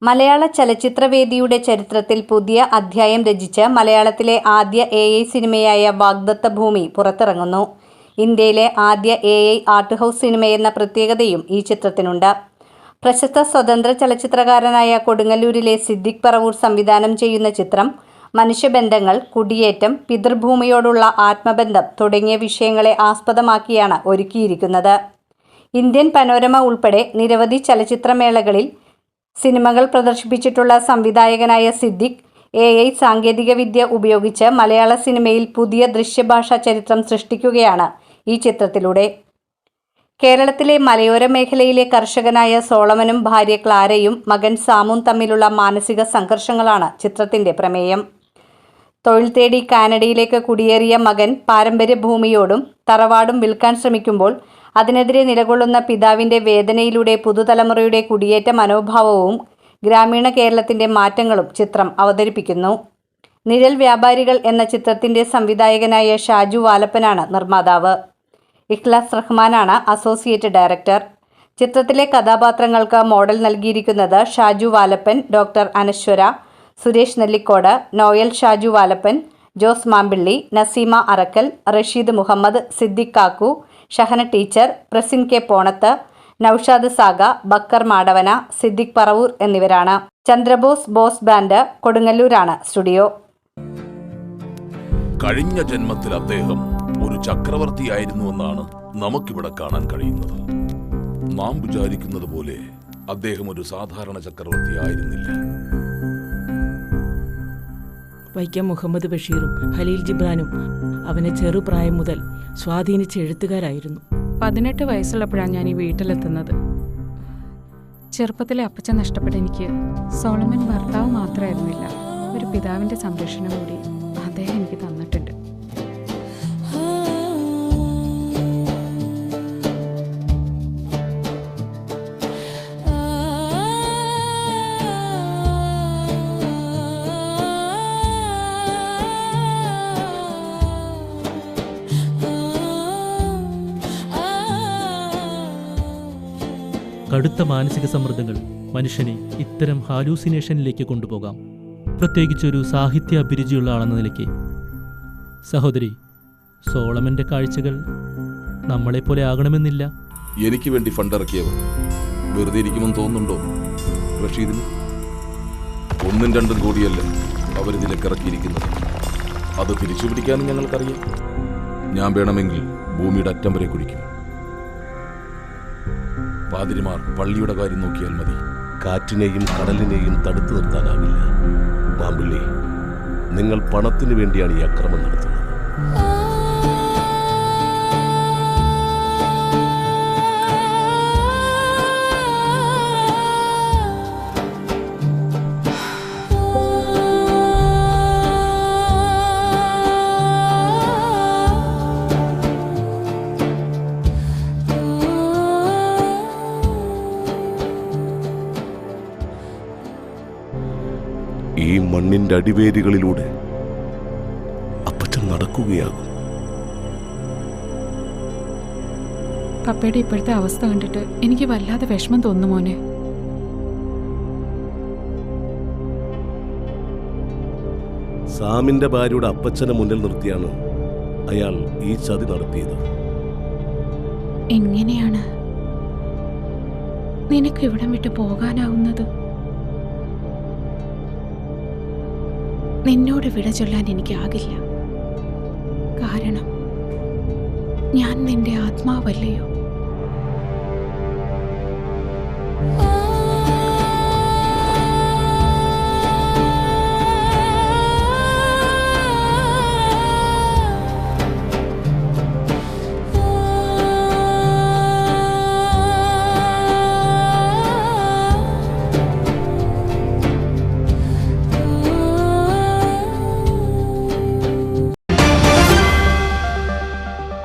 മലയാള ചലച്ചിത്രവേദിയുടെ ചരിത്രത്തിൽ പുതിയ അധ്യായം രചിച്ച് മലയാളത്തിലെ ആദ്യ AI സിനിമയായ വാഗ്ദത്ത ഭൂമി പുറത്തിറങ്ങുന്നു. ഇന്ത്യയിലെ ആദ്യ AI ആർട്ട് ഹൗസ് സിനിമയെന്ന പ്രത്യേകതയും ഈ ചിത്രത്തിനുണ്ട്. പ്രശസ്ത സ്വതന്ത്ര ചലച്ചിത്രകാരനായ കൊടുങ്ങല്ലൂരിലെ സിദ്ദിഖ് പറവൂർ സംവിധാനം ചെയ്യുന്ന ചിത്രം മനുഷ്യബന്ധങ്ങൾ, കുടിയേറ്റം, പിതൃഭൂമിയോടുള്ള ആത്മബന്ധം തുടങ്ങിയ വിഷയങ്ങളെ ആസ്പദമാക്കിയാണ് ഒരുക്കിയിരിക്കുന്നത്. ഇന്ത്യൻ പനോരമ ഉൾപ്പെടെ നിരവധി ചലച്ചിത്രമേളകളിൽ സിനിമകൾ പ്രദർശിപ്പിച്ചിട്ടുള്ള സംവിധായകനായ സിദ്ദിഖ് AI സാങ്കേതികവിദ്യ ഉപയോഗിച്ച് മലയാള സിനിമയിൽ പുതിയ ദൃശ്യഭാഷാ ചരിത്രം സൃഷ്ടിക്കുകയാണ് ഈ ചിത്രത്തിലൂടെ. കേരളത്തിലെ മലയോര മേഖലയിലെ കർഷകനായ സോളമനും ഭാര്യ ക്ലാരയും മകൻ സാമും തമ്മിലുള്ള മാനസിക സംഘർഷങ്ങളാണ് ചിത്രത്തിന്റെ പ്രമേയം. തൊഴിൽ തേടി കാനഡയിലേക്ക് കുടിയേറിയ മകൻ പാരമ്പര്യ ഭൂമിയോടും തറവാടും വിൽക്കാൻ ശ്രമിക്കുമ്പോൾ അതിനെതിരെ നിലകൊള്ളുന്ന പിതാവിൻ്റെ വേദനയിലൂടെ പുതുതലമുറയുടെ കുടിയേറ്റ മനോഭാവവും ഗ്രാമീണ കേരളത്തിൻ്റെ മാറ്റങ്ങളും ചിത്രം അവതരിപ്പിക്കുന്നു. നിഴൽ വ്യാപാരികൾ എന്ന ചിത്രത്തിൻ്റെ സംവിധായകനായ ഷാജു വാലപ്പനാണ് നിർമ്മാതാവ്. ഇഖ്ലാസ് റഹ്മാനാണ് അസോസിയേറ്റ് ഡയറക്ടർ. ചിത്രത്തിലെ കഥാപാത്രങ്ങൾക്ക് മോഡൽ നൽകിയിരിക്കുന്നത് Shaju Valappan, doctor Anaswara, Suresh Nellikode, Noel Shaju Valappan, Jose Mampilly, Naseema Arakkal, Rasheed Muhammad, Siddique Kakku, Shahana teacher, Prasin K Ponnath, Naushad Saga, Bakkar Madavana, Siddique Paravur എന്നിവരാണ്. ചന്ദ്രബോസ് ബോസ് ബാൻഡ്, കൊടുങ്ങല്ലൂരാണ് സ്റ്റുഡിയോ. കഴിഞ്ഞ ജന്മത്തിൽ അദ്ദേഹം ഒരു ചക്രവർത്തിയായിരുന്നുവെന്നാണ് നമുക്കിവിടെ കാണാൻ കഴിയുന്നത്. നാം വിചാരിക്കുന്നത് പോലെ അദ്ദേഹം ഒരു സാധാരണ ചക്രവർത്തി ആയിരുന്നില്ല. വൈക്കം മുഹമ്മദ് ബഷീറും ഖലീൽ ജിബ്രാനും അവനെ ചെറുപ്രായം മുതൽ സ്വാധീനിച്ച എഴുത്തുകാരായിരുന്നു. 18 വയസ്സുള്ളപ്പോഴാണ് ഞാൻ ഈ വീട്ടിലെത്തുന്നത്. ചെറുപ്പത്തിലെ അപ്പച്ചൻ നഷ്ടപ്പെട്ട എനിക്ക് സോളമൻ ഭർത്താവ് മാത്രമായിരുന്നില്ല, ഒരു പിതാവിൻ്റെ സംരക്ഷണം കൂടി അദ്ദേഹം എനിക്ക് തന്നിട്ടുണ്ട്. കടുത്ത മാനസിക സമ്മർദ്ദങ്ങൾ മനുഷ്യനെ ഇത്തരം ഹാലൂസിനേഷനിലേക്ക് കൊണ്ടുപോകാം. പ്രത്യേകിച്ചൊരു സാഹിത്യ അഭിരുചിയുള്ള ആളെന്ന നിലയ്ക്ക്. സഹോദരി, സോളമൻ്റെ കാഴ്ചകൾ നമ്മളെപ്പോലെ ആകണമെന്നില്ല. എനിക്ക് വേണ്ടി ഫണ്ടിറക്കിയവർ വെറുതെ ഇരിക്കുമെന്ന് തോന്നുന്നുണ്ടോ റഷീദിന്? 1-2 കോടിയല്ല അവരിതിലേക്ക് ഇറക്കിയിരിക്കുന്നത്. അത് തിരിച്ചു പിടിക്കാനും ഞങ്ങൾക്കറിയാം. ഞാൻ വേണമെങ്കിൽ ഭൂമിയുടെ അറ്റം വരെ കുടിക്കും. പാതിരിമാർ പള്ളിയുടെ കാര്യം നോക്കിയാൽ മതി. കാറ്റിനെയും കടലിനെയും തടുത്തു നിർത്താനാവില്ല. മാമ്പിള്ളി, നിങ്ങൾ പണത്തിനു വേണ്ടിയാണ് ഈ അക്രമം നടത്തുന്നത്. ഈ മണ്ണിന്റെ അടിവേരുകളിലൂടെ അപ്പച്ചൻ നടക്കുകയാകും. പപ്പയുടെ ഇപ്പോഴത്തെ അവസ്ഥ കണ്ടിട്ട് എനിക്ക് വല്ലാതെ വിഷമം തോന്നുന്നു മോനെ. സാമിന്റെ ഭാര്യയുടെ അപ്പച്ചനെ മുന്നിൽ നിർത്തിയാണ് അയാൾ ഈ ചതി നടത്തിയത്. എങ്ങനെയാണ് നിനക്ക് ഇവിടം വിട്ട് പോകാനാവുന്നത്? നിന്നോട് വിട ചൊല്ലാൻ എനിക്കാകില്ല. കാരണം ഞാൻ നിന്റെ ആത്മാവല്ലയോ.